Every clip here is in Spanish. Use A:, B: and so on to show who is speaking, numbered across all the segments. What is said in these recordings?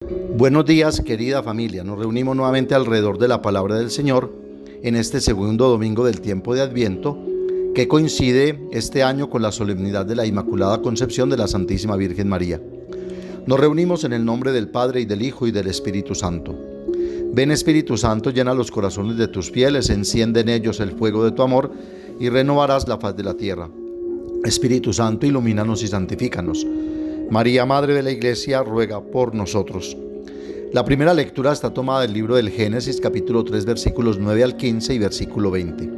A: Buenos días, querida familia. Nos reunimos nuevamente alrededor de la palabra del Señor en este segundo domingo del tiempo de Adviento, que coincide este año con la solemnidad de la Inmaculada Concepción de la Santísima Virgen María. Nos reunimos en el nombre del Padre, y del Hijo, y del Espíritu Santo. Ven, Espíritu Santo, llena los corazones de tus fieles, enciende en ellos el fuego de tu amor, y renovarás la faz de la tierra. Espíritu Santo, ilumínanos y santifícanos. María, Madre de la Iglesia, ruega por nosotros. La primera lectura está tomada del libro del Génesis, capítulo 3, versículos 9 al 15 y versículo 20.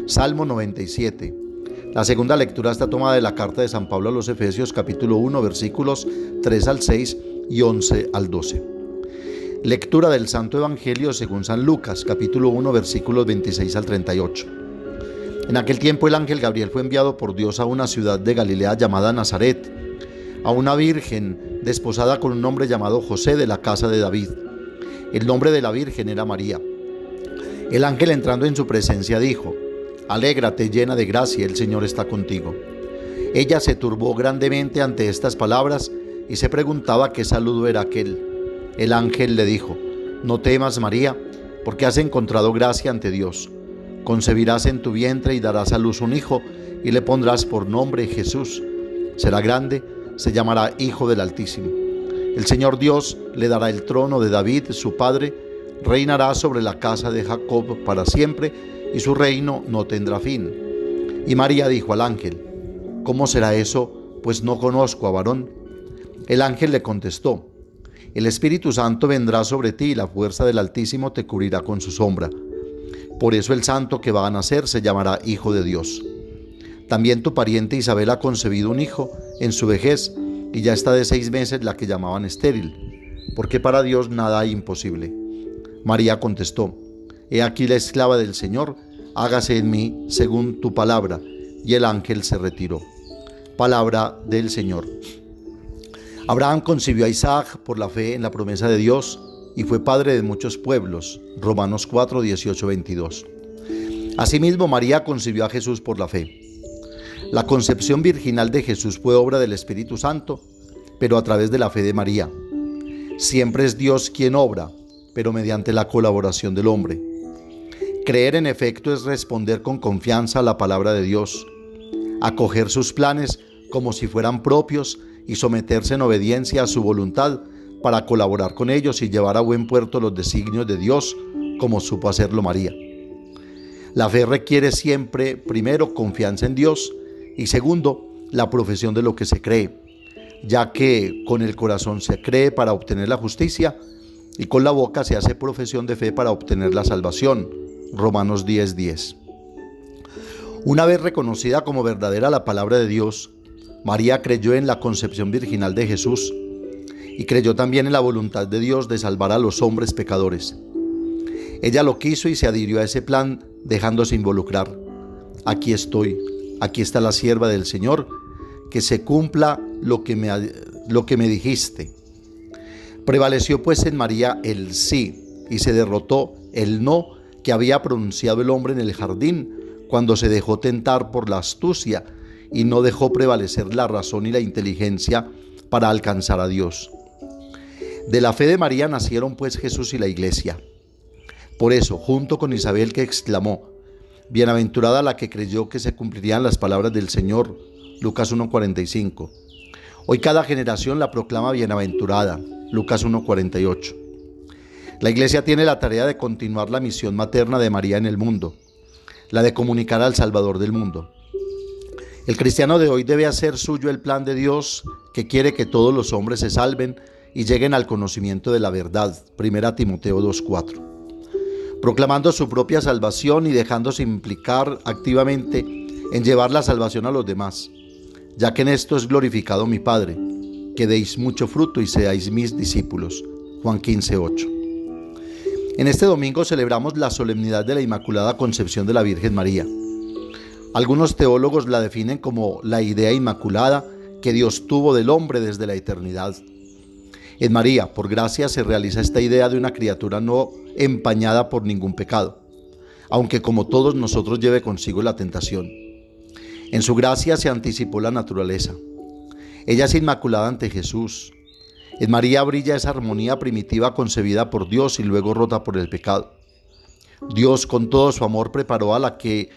A: Salmo 97. La segunda lectura está tomada de la carta de San Pablo a los Efesios, capítulo 1, versículos 3 al 6 y 11 al 12. Lectura del Santo Evangelio según San Lucas, capítulo 1, versículos 26 al 38. En aquel tiempo el ángel Gabriel fue enviado por Dios a una ciudad de Galilea llamada Nazaret, a una virgen desposada con un hombre llamado José, de la casa de David. El nombre de la virgen era María. El ángel, entrando en su presencia, dijo: Alégrate, llena de gracia, el Señor está contigo. Ella se turbó grandemente ante estas palabras y se preguntaba qué saludo era aquel. El ángel le dijo: No temas, María, porque has encontrado gracia ante Dios. Concebirás en tu vientre y darás a luz un hijo, y le pondrás por nombre Jesús. Será grande, se llamará Hijo del Altísimo. El Señor Dios le dará el trono de David, su padre, reinará sobre la casa de Jacob para siempre, y su reino no tendrá fin. Y María dijo al ángel: ¿Cómo será eso? Pues no conozco a varón. El ángel le contestó: El Espíritu Santo vendrá sobre ti, y la fuerza del Altísimo te cubrirá con su sombra. Por eso el santo que va a nacer se llamará Hijo de Dios. También tu pariente Isabel ha concebido un hijo en su vejez, y ya está de 6 meses la que llamaban estéril, porque para Dios nada hay imposible. María contestó: He aquí la esclava del Señor, hágase en mí según tu palabra. Y el ángel se retiró. Palabra del Señor. Abraham concibió a Isaac por la fe en la promesa de Dios, y fue padre de muchos pueblos. Romanos 4, 18, 22. Asimismo, María concibió a Jesús por la fe. La concepción virginal de Jesús fue obra del Espíritu Santo, pero a través de la fe de María. Siempre es Dios quien obra, pero mediante la colaboración del hombre. Creer, en efecto, es responder con confianza a la palabra de Dios, acoger sus planes como si fueran propios y someterse en obediencia a su voluntad para colaborar con ellos y llevar a buen puerto los designios de Dios, como supo hacerlo María. La fe requiere siempre, primero, confianza en Dios, y segundo, la profesión de lo que se cree, ya que con el corazón se cree para obtener la justicia, y con la boca se hace profesión de fe para obtener la salvación. Romanos 10:10. Una vez reconocida como verdadera la palabra de Dios, María creyó en la concepción virginal de Jesús, y creyó también en la voluntad de Dios de salvar a los hombres pecadores. Ella lo quiso y se adhirió a ese plan, dejándose involucrar. Aquí estoy, aquí está la sierva del Señor, que se cumpla lo que me dijiste. Prevaleció pues en María el sí, y se derrotó el no que había pronunciado el hombre en el jardín, cuando se dejó tentar por la astucia y no dejó prevalecer la razón y la inteligencia para alcanzar a Dios. De la fe de María nacieron pues Jesús y la Iglesia. Por eso, junto con Isabel, que exclamó: Bienaventurada la que creyó que se cumplirían las palabras del Señor, Lucas 1:45. Hoy cada generación la proclama bienaventurada, Lucas 1:48. La Iglesia tiene la tarea de continuar la misión materna de María en el mundo, la de comunicar al Salvador del mundo. El cristiano de hoy debe hacer suyo el plan de Dios, que quiere que todos los hombres se salven y lleguen al conocimiento de la verdad, 1 Timoteo 2:4. Proclamando su propia salvación y dejándose implicar activamente en llevar la salvación a los demás, ya que en esto es glorificado mi Padre, que deis mucho fruto y seáis mis discípulos. Juan 15:8. En este domingo celebramos la solemnidad de la Inmaculada Concepción de la Virgen María. Algunos teólogos la definen como la idea inmaculada que Dios tuvo del hombre desde la eternidad. En María, por gracia, se realiza esta idea de una criatura no empañada por ningún pecado, aunque como todos nosotros lleve consigo la tentación. En su gracia se anticipó la naturaleza. Ella es inmaculada ante Jesús. En María brilla esa armonía primitiva concebida por Dios y luego rota por el pecado. Dios, con todo su amor, preparó a la que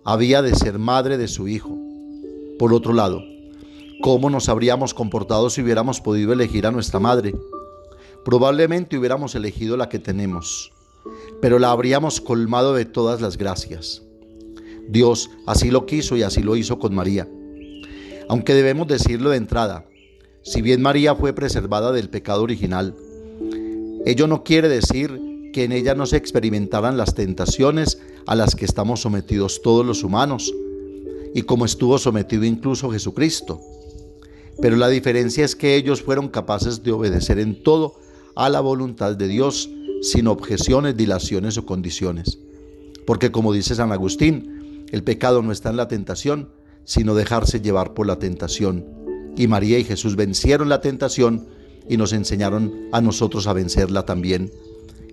A: había de ser madre de su Hijo. Por otro lado, ¿cómo nos habríamos comportado si hubiéramos podido elegir a nuestra madre? Probablemente hubiéramos elegido la que tenemos, pero la habríamos colmado de todas las gracias. Dios así lo quiso y así lo hizo con María. Aunque debemos decirlo de entrada, si bien María fue preservada del pecado original, ello no quiere decir que en ella no se experimentaran las tentaciones a las que estamos sometidos todos los humanos, y como estuvo sometido incluso Jesucristo. Pero la diferencia es que ellos fueron capaces de obedecer en todo a la voluntad de Dios, sin objeciones, dilaciones o condiciones. Porque como dice San Agustín, el pecado no está en la tentación, sino dejarse llevar por la tentación. Y María y Jesús vencieron la tentación y nos enseñaron a nosotros a vencerla también.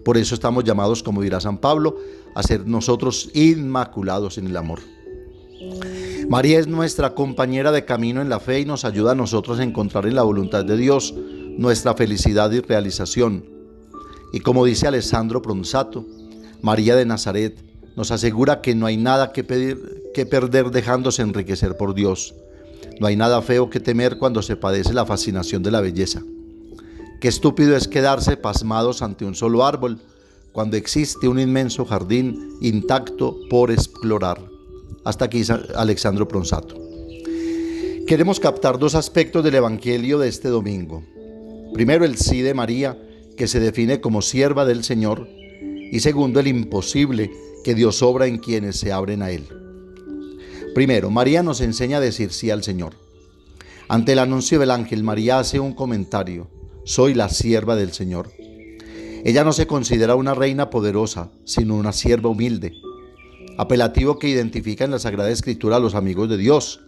A: Por eso estamos llamados, como dirá San Pablo, a ser nosotros inmaculados en el amor. María es nuestra compañera de camino en la fe y nos ayuda a nosotros a encontrar en la voluntad de Dios nuestra felicidad y realización. Y como dice Alessandro Pronsato, María de Nazaret nos asegura que no hay nada que perder dejándose enriquecer por Dios. No hay nada feo que temer cuando se padece la fascinación de la belleza. Qué estúpido es quedarse pasmados ante un solo árbol cuando existe un inmenso jardín intacto por explorar. Hasta aquí Alessandro Pronsato. Queremos captar dos aspectos del Evangelio de este domingo. Primero, el sí de María, que se define como sierva del Señor. Y segundo, el imposible que Dios obra en quienes se abren a Él. Primero, María nos enseña a decir sí al Señor. Ante el anuncio del ángel, María hace un comentario: soy la sierva del Señor. Ella no se considera una reina poderosa, sino una sierva humilde. Apelativo que identifica en la Sagrada Escritura a los amigos de Dios,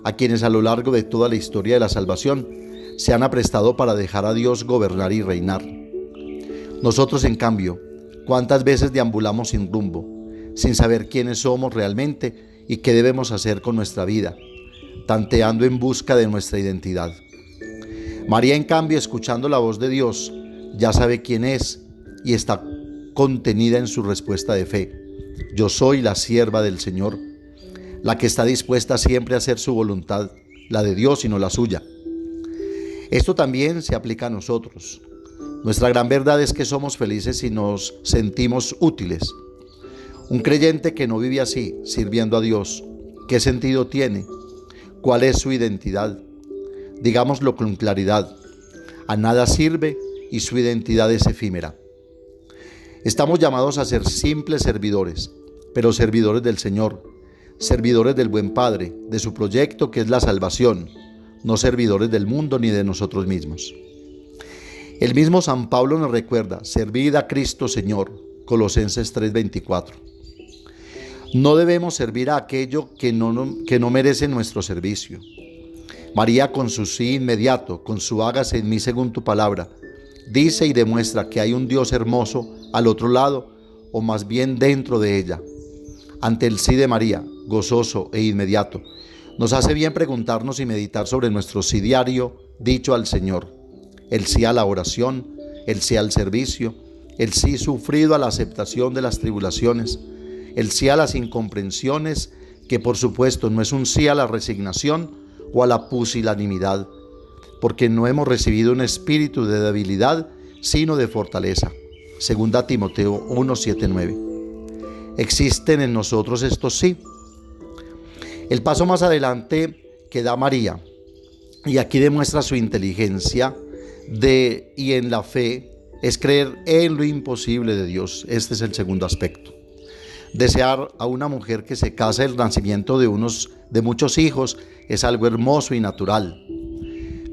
A: a quienes a lo largo de toda la historia de la salvación se han aprestado para dejar a Dios gobernar y reinar. Nosotros, en cambio, ¿cuántas veces deambulamos sin rumbo, sin saber quiénes somos realmente y qué debemos hacer con nuestra vida, tanteando en busca de nuestra identidad? María, en cambio, escuchando la voz de Dios, ya sabe quién es y está contenida en su respuesta de fe. Yo soy la sierva del Señor, la que está dispuesta siempre a hacer su voluntad, la de Dios y no la suya. Esto también se aplica a nosotros. Nuestra gran verdad es que somos felices si nos sentimos útiles. Un creyente que no vive así, sirviendo a Dios, ¿qué sentido tiene? ¿Cuál es su identidad? Digámoslo con claridad: a nada sirve y su identidad es efímera. Estamos llamados a ser simples servidores, pero servidores del Señor, servidores del buen Padre, de su proyecto que es la salvación, no servidores del mundo ni de nosotros mismos. El mismo San Pablo nos recuerda: servid a Cristo Señor, Colosenses 3:24. No debemos servir a aquello que no merece nuestro servicio. María, con su sí inmediato, con su hágase en mí según tu palabra, dice y demuestra que hay un Dios hermoso al otro lado, o más bien dentro de ella. Ante el sí de María, gozoso e inmediato, nos hace bien preguntarnos y meditar sobre nuestro sí diario dicho al Señor: el sí a la oración, el sí al servicio, el sí sufrido a la aceptación de las tribulaciones, el sí a las incomprensiones, que por supuesto no es un sí a la resignación o a la pusilanimidad, porque no hemos recibido un espíritu de debilidad, sino de fortaleza. Segunda Timoteo 1:7-9. ¿Existen en nosotros estos sí? El paso más adelante que da María, y aquí demuestra su inteligencia y en la fe, es creer en lo imposible de Dios. Este es el segundo aspecto. Desear a una mujer que se case el nacimiento de muchos hijos es algo hermoso y natural.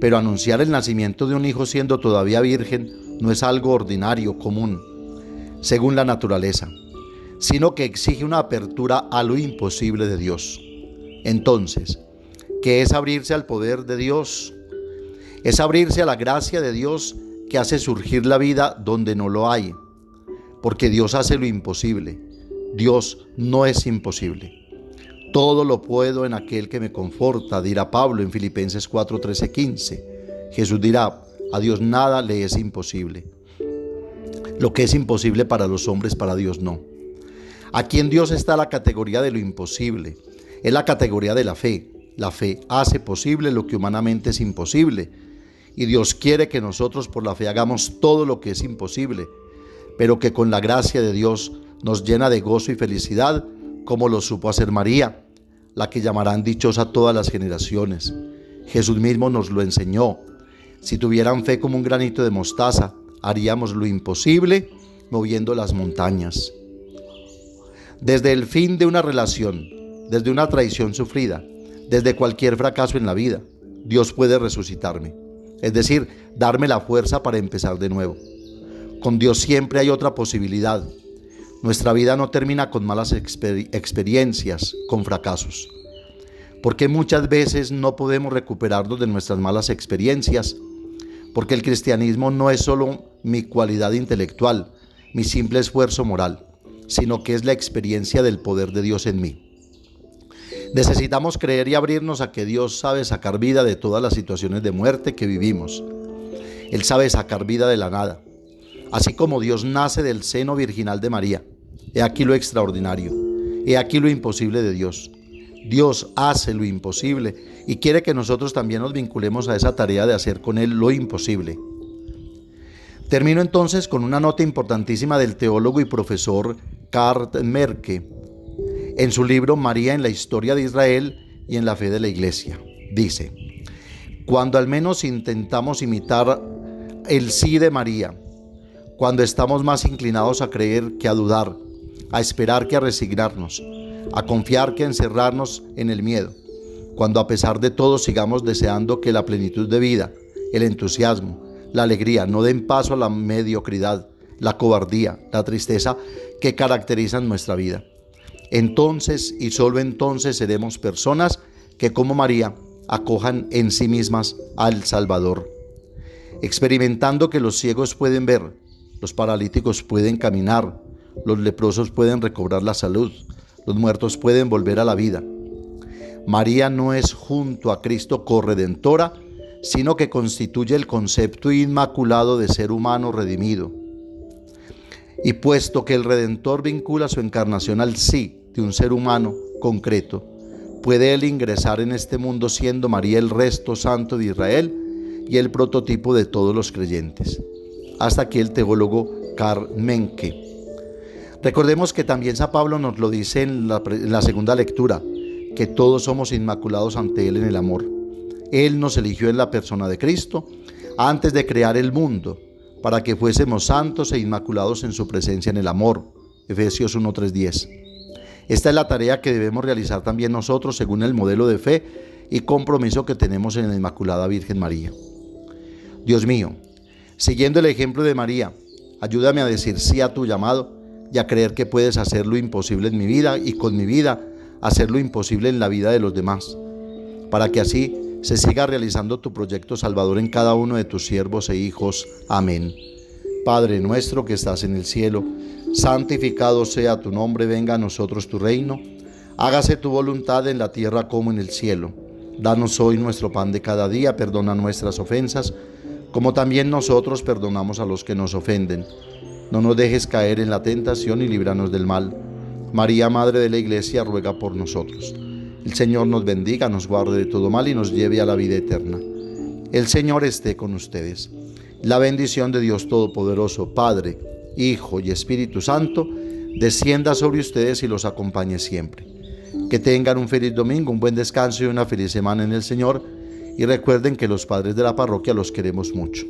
A: Pero anunciar el nacimiento de un hijo siendo todavía virgen no es algo ordinario, común, según la naturaleza, sino que exige una apertura a lo imposible de Dios. Entonces, ¿qué es abrirse al poder de Dios? Es abrirse a la gracia de Dios que hace surgir la vida donde no lo hay, porque Dios hace lo imposible. Dios no es imposible. Todo lo puedo en aquel que me conforta, dirá Pablo en Filipenses 4:13-15. Jesús dirá: A Dios nada le es imposible. Lo que es imposible para los hombres, para Dios no. Aquí en Dios está la categoría de lo imposible. Es la categoría de la fe. La fe hace posible lo que humanamente es imposible. Y Dios quiere que nosotros por la fe hagamos todo lo que es imposible, pero que con la gracia de Dios nos llena de gozo y felicidad, como lo supo hacer María, la que llamarán dichosa todas las generaciones. Jesús mismo nos lo enseñó. Si tuvieran fe como un granito de mostaza, haríamos lo imposible moviendo las montañas. Desde el fin de una relación, desde una traición sufrida, desde cualquier fracaso en la vida, Dios puede resucitarme. Es decir, darme la fuerza para empezar de nuevo. Con Dios siempre hay otra posibilidad. Nuestra vida no termina con malas experiencias, con fracasos. Porque muchas veces no podemos recuperarnos de nuestras malas experiencias. Porque el cristianismo no es solo mi cualidad intelectual, mi simple esfuerzo moral, sino que es la experiencia del poder de Dios en mí. Necesitamos creer y abrirnos a que Dios sabe sacar vida de todas las situaciones de muerte que vivimos. Él sabe sacar vida de la nada. Así como Dios nace del seno virginal de María. He aquí lo extraordinario. He aquí lo imposible de Dios. Dios hace lo imposible y quiere que nosotros también nos vinculemos a esa tarea de hacer con Él lo imposible. Termino entonces con una nota importantísima del teólogo y profesor Karl Merke, en su libro María en la historia de Israel y en la fe de la Iglesia. Dice: cuando al menos intentamos imitar el sí de María, cuando estamos más inclinados a creer que a dudar, a esperar que a resignarnos, a confiar que a encerrarnos en el miedo, cuando a pesar de todo sigamos deseando que la plenitud de vida, el entusiasmo, la alegría no den paso a la mediocridad, la cobardía, la tristeza que caracterizan nuestra vida. Entonces y solo entonces seremos personas que como María acojan en sí mismas al Salvador. Experimentando que los ciegos pueden ver, los paralíticos pueden caminar, los leprosos pueden recobrar la salud, los muertos pueden volver a la vida. María no es junto a Cristo corredentora, sino que constituye el concepto inmaculado de ser humano redimido. Y puesto que el Redentor vincula su encarnación al sí de un ser humano concreto, puede él ingresar en este mundo siendo María el resto santo de Israel y el prototipo de todos los creyentes. Hasta aquí el teólogo Karl Menke. Recordemos que también San Pablo nos lo dice en la segunda lectura, que todos somos inmaculados ante Él en el amor. Él nos eligió en la persona de Cristo antes de crear el mundo, para que fuésemos santos e inmaculados en su presencia en el amor. Efesios 1:3-10. Esta es la tarea que debemos realizar también nosotros según el modelo de fe y compromiso que tenemos en la Inmaculada Virgen María. Dios mío, siguiendo el ejemplo de María, ayúdame a decir sí a tu llamado y a creer que puedes hacer lo imposible en mi vida y con mi vida hacer lo imposible en la vida de los demás, para que así se siga realizando tu proyecto salvador en cada uno de tus siervos e hijos. Amén. Padre nuestro que estás en el cielo, santificado sea tu nombre, venga a nosotros tu reino, hágase tu voluntad en la tierra como en el cielo. Danos hoy nuestro pan de cada día, perdona nuestras ofensas, como también nosotros perdonamos a los que nos ofenden. No nos dejes caer en la tentación y líbranos del mal. María, Madre de la Iglesia, ruega por nosotros. El Señor nos bendiga, nos guarde de todo mal y nos lleve a la vida eterna. El Señor esté con ustedes. La bendición de Dios Todopoderoso, Padre, Hijo y Espíritu Santo, descienda sobre ustedes y los acompañe siempre. Que tengan un feliz domingo, un buen descanso y una feliz semana en el Señor. Y recuerden que los padres de la parroquia los queremos mucho.